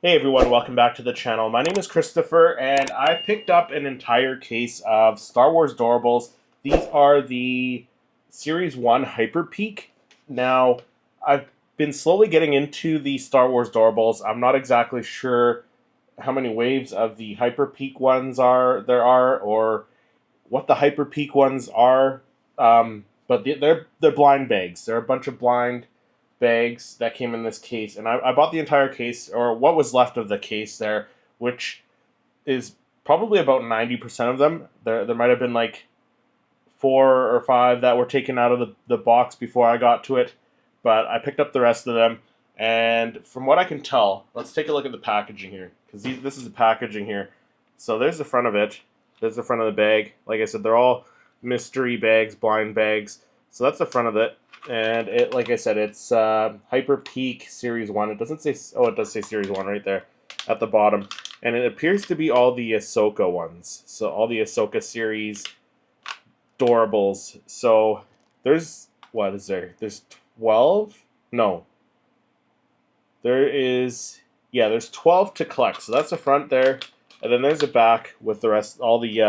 Hey everyone, welcome back to the channel. My name is Christopher, and I picked up an entire case of Star Wars Doorables. These are the Series 1 Hyper Peak. Now, I've been slowly getting into the Star Wars Doorables. I'm not exactly sure how many waves of the Hyper Peak ones there are, or what the Hyper Peak ones are. But they're blind bags. They're a bunch of blind bags that came in this case, and I bought the entire case, or what was left of the case there, which is probably about 90% of them. There might have been like 4 or 5 that were taken out of the box before I got to it, but I picked up the rest of them, and from what I can tell, let's take a look at the packaging here, because this is the packaging here. So there's the front of it, there's the front of the bag. Like I said, they're all mystery bags, blind bags. So that's the front of it. And it, like I said, it's Hyper Peak Series 1. It doesn't say, oh, it does say Series 1 right there at the bottom. And it appears to be all the Ahsoka ones. So all the Ahsoka series Doorables. So there's, what is there? There's 12? No. There is, yeah, there's 12 to collect. So that's the front there. And then there's a back with the rest, all the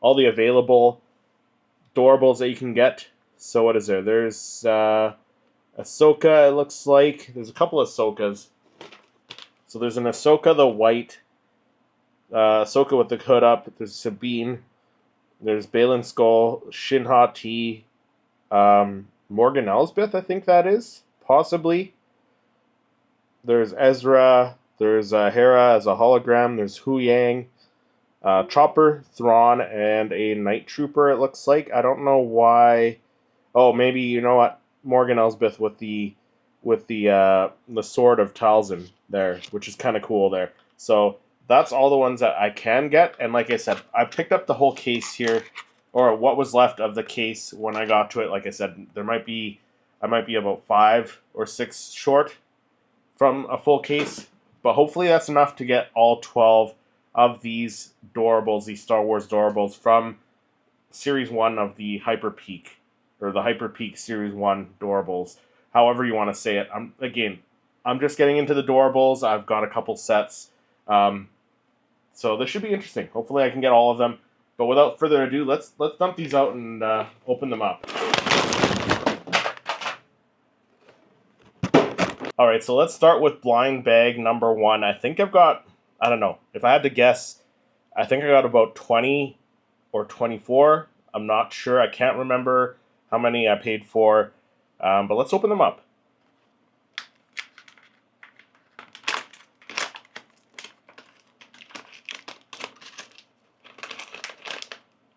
available Doorables that you can get. So what is there? There's Ahsoka, it looks like. There's a couple of Ahsokas. So there's an Ahsoka, the white. Ahsoka with the hood up. There's Sabine. There's Balin Skull, Shin Hati, Morgan Elsbeth, I think that is. Possibly. There's Ezra. There's Hera as a hologram. There's Hu Yang. Chopper, Thrawn, and a Night Trooper, it looks like. I don't know why. Oh, maybe, you know what? Morgan Elsbeth with the sword of Talzin there, which is kind of cool there. So that's all the ones that I can get. And like I said, I picked up the whole case here, or what was left of the case when I got to it. Like I said, I might be about 5 or 6 short from a full case, but hopefully that's enough to get all 12 of these Doorables, these Star Wars Doorables from Series 1 of the Hyper Peak, or the Hyper Peak Series 1 Doorables, however you want to say it. I'm just getting into the Doorables. I've got a couple sets, so this should be interesting. Hopefully I can get all of them, but without further ado, let's dump these out and open them up. Alright, so let's start with blind bag number 1. I think I've got, I don't know, if I had to guess, I think I got about 20 or 24. I'm not sure. I can't remember how many I paid for, but let's open them up.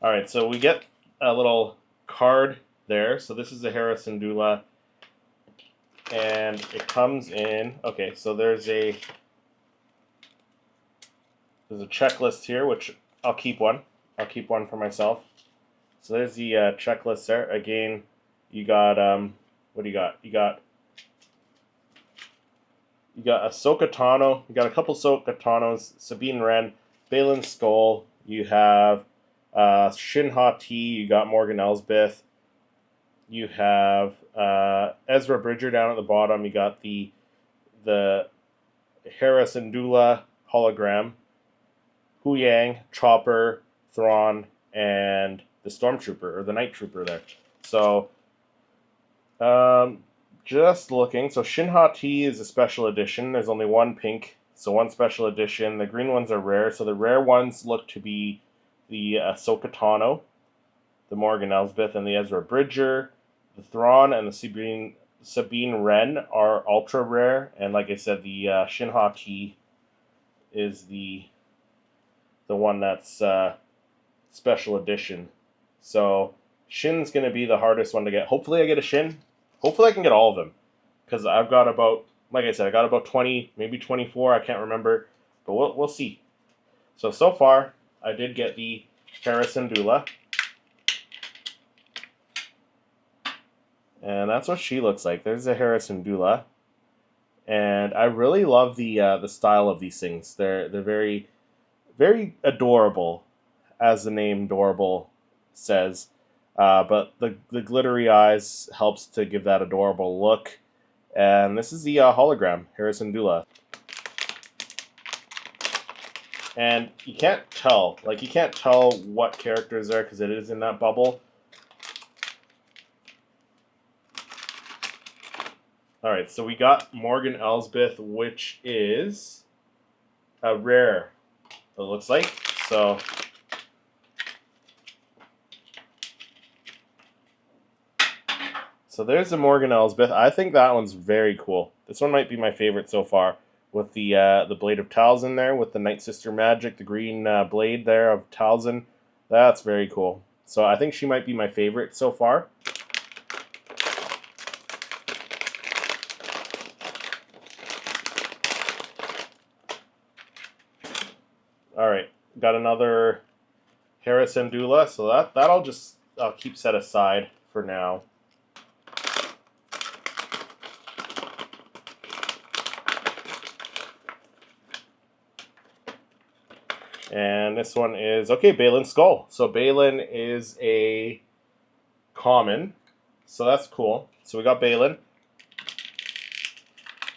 Alright, so we get a little card there. So this is the Hera Syndulla, and it comes in, okay, so there's a checklist here, which I'll keep one. I'll keep one for myself. So there's the checklist there. Again, you got, what do you got? You got Ahsoka Tano. You got a couple Ahsoka Tanos. Sabine Wren, Balin Skull. You have Shin Hati. You got Morgan Elsbeth. You have Ezra Bridger down at the bottom. You got the Hera Syndulla hologram. Hu Yang, Chopper, Thrawn, and the Stormtrooper, or the Night Trooper there. So, just looking. So Shin Hati is a special edition. There's only one pink, so one special edition. The green ones are rare. So the rare ones look to be the Ahsoka Tano, the Morgan Elsbeth, and the Ezra Bridger. The Thrawn and the Sabine Wren are ultra rare. And like I said, the Shin Hati is the one that's special edition. So Shin's going to be the hardest one to get. Hopefully I get a Shin. Hopefully I can get all of them, because I've got about, like I said, I got about 20, maybe 24. I can't remember, but we'll see. So far I did get the Hera Syndulla, and that's what she looks like. There's the Hera Syndulla, and I really love the style of these things. They're very, very adorable, as the name Doorable says. But the glittery eyes helps to give that adorable look. And this is the hologram, Hera Syndulla. And you can't tell. Like, you can't tell what character is there because it is in that bubble. Alright, so we got Morgan Elsbeth, which is a rare, it looks like. So there's the Morgan Elsbeth. I think that one's very cool. This one might be my favorite so far, with the Blade of Talzin there, with the Night Sister magic, the green blade there of Talzin. That's very cool. So I think she might be my favorite so far. All right, got another Hera Syndulla, so I'll keep set aside for now. And this one is, okay, Balin Skull. So Balin is a common, so that's cool. So we got Balin.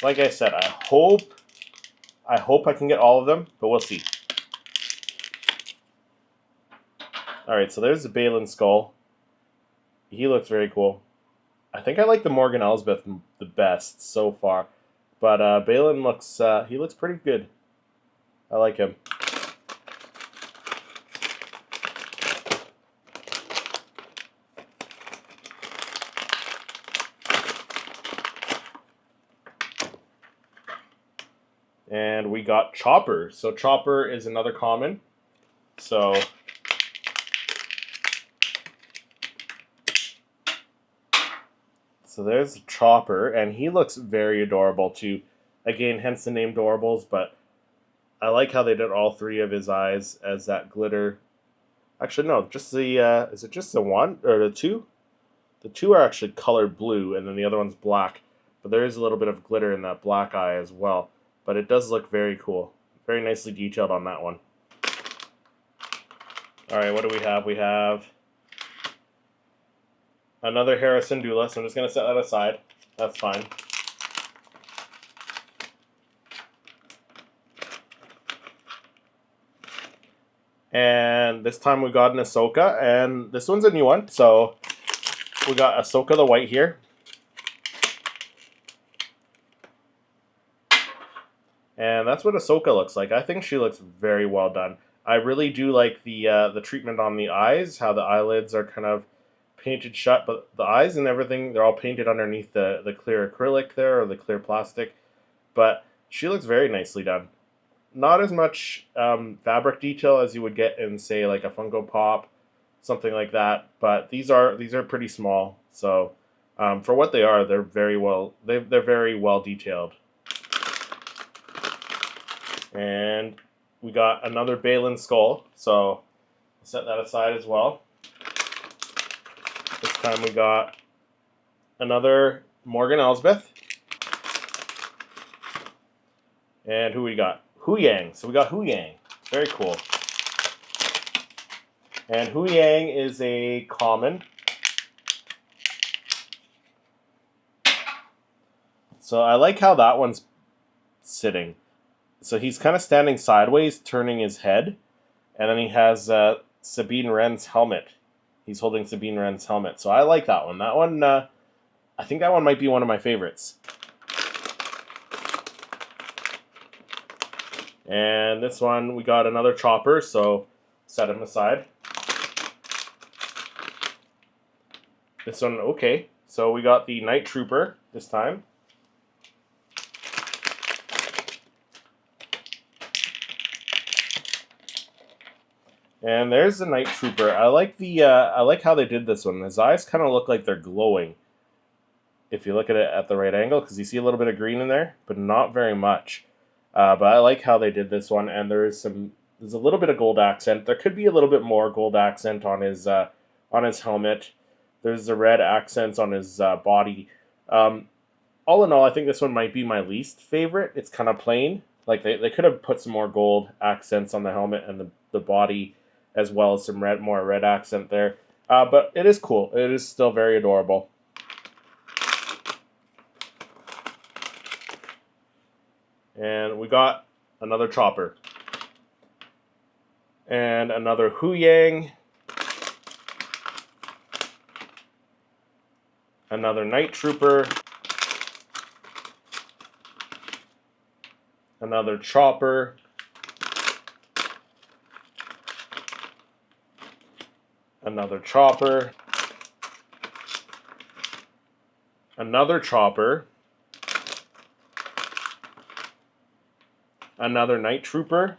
Like I said, I hope I can get all of them, but we'll see. Alright, so there's the Balin Skull. He looks very cool. I think I like the Morgan Elsbeth the best so far. But Balin looks he looks pretty good. I like him. And we got Chopper. So Chopper is another common. So there's Chopper, and he looks very adorable too. Again, hence the name Doorables, but I like how they did all three of his eyes as that glitter. Actually, no, just the, is it just the one, or the two? The two are actually colored blue, and then the other one's black. But there is a little bit of glitter in that black eye as well. But it does look very cool. Very nicely detailed on that one. Alright, what do we have? We have another Hera Syndulla, so I'm just going to set that aside. That's fine. And this time we got an Ahsoka, and this one's a new one. So we got Ahsoka the White here. And that's what Ahsoka looks like. I think she looks very well done. I really do like the treatment on the eyes, how the eyelids are kind of painted shut, but the eyes and everything, they're all painted underneath the clear acrylic there, or the clear plastic. But she looks very nicely done. Not as much fabric detail as you would get in, say, like a Funko Pop, something like that. But these are pretty small, so for what they are, they're very well detailed. And we got another Balin Skull, so set that aside as well. This time we got another Morgan Elsbeth. And who we got? Huyang. So we got Huyang. Very cool. And Huyang is a common. So I like how that one's sitting. So he's kind of standing sideways, turning his head. And then he has Sabine Wren's helmet. He's holding Sabine Wren's helmet. So I like that one. That one, I think that one might be one of my favorites. And this one, we got another Chopper, so set him aside. This one, okay. So we got the Night Trooper this time. And there's the Night Trooper. I like how they did this one. His eyes kind of look like they're glowing. If you look at it at the right angle, because you see a little bit of green in there, but not very much. But I like how they did this one, and there's a little bit of gold accent. There could be a little bit more gold accent on his helmet. There's the red accents on his body. All in all, I think this one might be my least favorite. It's kind of plain. Like they could have put some more gold accents on the helmet and the body, as well as some more red accent there. But it is cool. It is still very adorable. And we got another Chopper. And another Hu Yang. Another Night Trooper. Another Chopper. Another Chopper. Another Chopper. Another Night Trooper.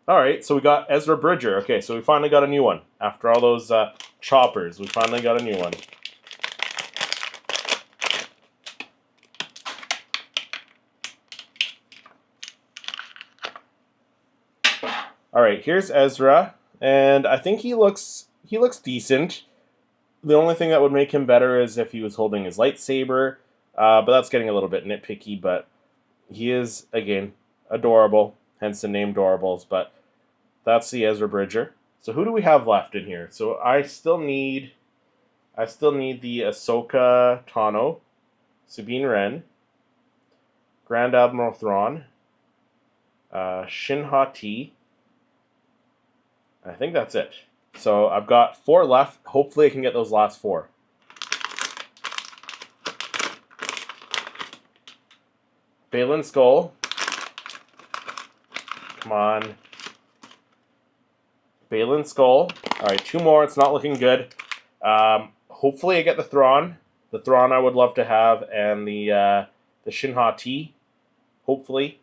Alright, so we got Ezra Bridger. Okay, so we finally got a new one. After all those choppers, we finally got a new one. Alright, here's Ezra, and I think he looks decent. The only thing that would make him better is if he was holding his lightsaber, but that's getting a little bit nitpicky, but he is, again, adorable, hence the name Doorables, but that's the Ezra Bridger. So who do we have left in here? So I still need the Ahsoka Tano, Sabine Wren, Grand Admiral Thrawn, Shin Hati. I think that's it. So I've got 4 left. Hopefully I can get those last 4. Baylan Skoll. Come on. Baylan Skoll. Alright, 2 more. It's not looking good. Hopefully I get the Thrawn. The Thrawn I would love to have, and the Shin Hati. Hopefully.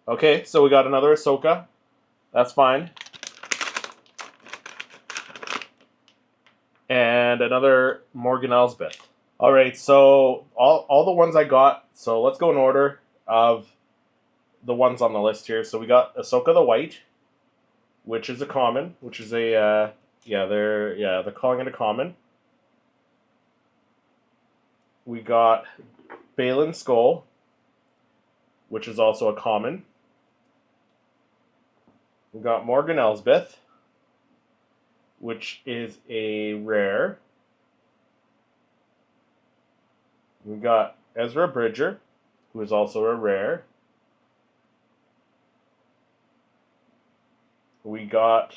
Okay, so we got another Ahsoka. That's fine. And another Morgan Elsbeth. Alright, so all the ones I got, so let's go in order of the ones on the list here. So we got Ahsoka the White, which is a common, which is a, they're calling it a common. We got Baylan Skoll, which is also a common. We got Morgan Elsbeth, which is a rare. We got Ezra Bridger, who is also a rare. We got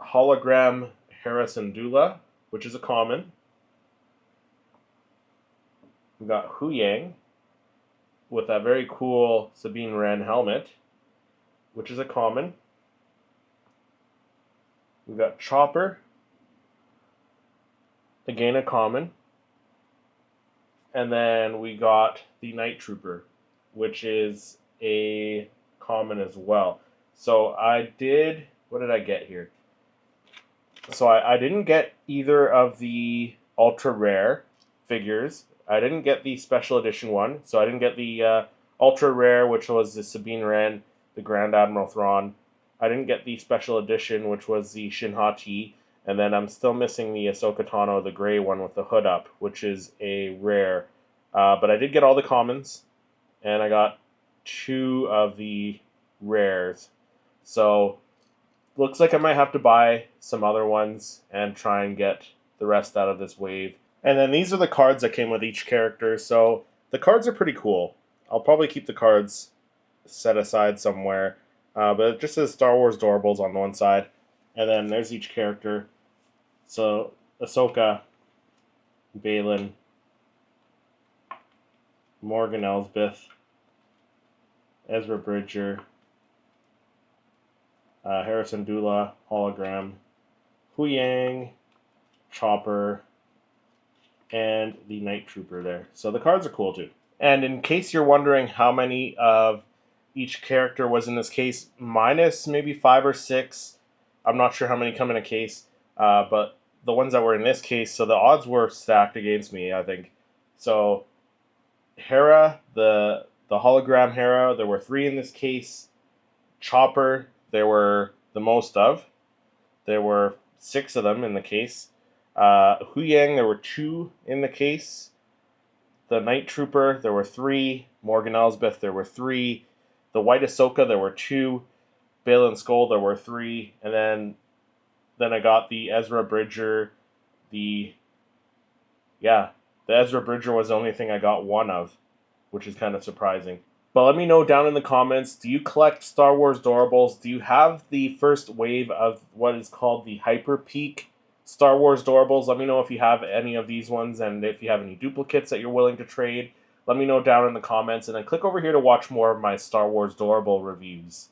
Hologram Harrison Dula, which is a common. We got Hu Yang with that very cool Sabine Wren helmet, which is a common. We got Chopper, again a common. And then we got the Night Trooper, which is a common as well. So what did I get here? So I didn't get either of the ultra rare figures. I didn't get the special edition one. So I didn't get the ultra rare, which was the Sabine Wren, the Grand Admiral Thrawn. I didn't get the special edition, which was the Shin Hati. And then I'm still missing the Ahsoka Tano, the gray one with the hood up, which is a rare. But I did get all the commons, and I got 2 of the rares. So looks like I might have to buy some other ones and try and get the rest out of this wave. And then these are the cards that came with each character. So the cards are pretty cool. I'll probably keep the cards set aside somewhere. But it just says Star Wars Doorables on one side. And then there's each character. So Ahsoka, Baylan, Morgan Elsbeth, Ezra Bridger, Harrison Dula, Hologram, Hu Yang, Chopper, and the Night Trooper there. So the cards are cool too. And in case you're wondering how many of each character was in this case, minus maybe 5 or 6. I'm not sure how many come in a case, but the ones that were in this case, so the odds were stacked against me, I think. So Hera, the hologram Hera, there were 3 in this case. Chopper, there were the most of. There were 6 of them in the case. Hu Yang, there were 2 in the case. The Night Trooper, there were 3. Morgan Elsbeth, there were 3. The White Ahsoka, there were 2. Baylan Skoll, there were 3. And then I got the Ezra Bridger Yeah, the Ezra Bridger was the only thing I got one of, which is kind of surprising. But let me know down in the comments, do you collect Star Wars Doorables? Do you have the first wave of what is called the Hyper Peak Star Wars Doorables? Let me know if you have any of these ones, and if you have any duplicates that you're willing to trade. Let me know down in the comments, and then click over here to watch more of my Star Wars Doorable reviews.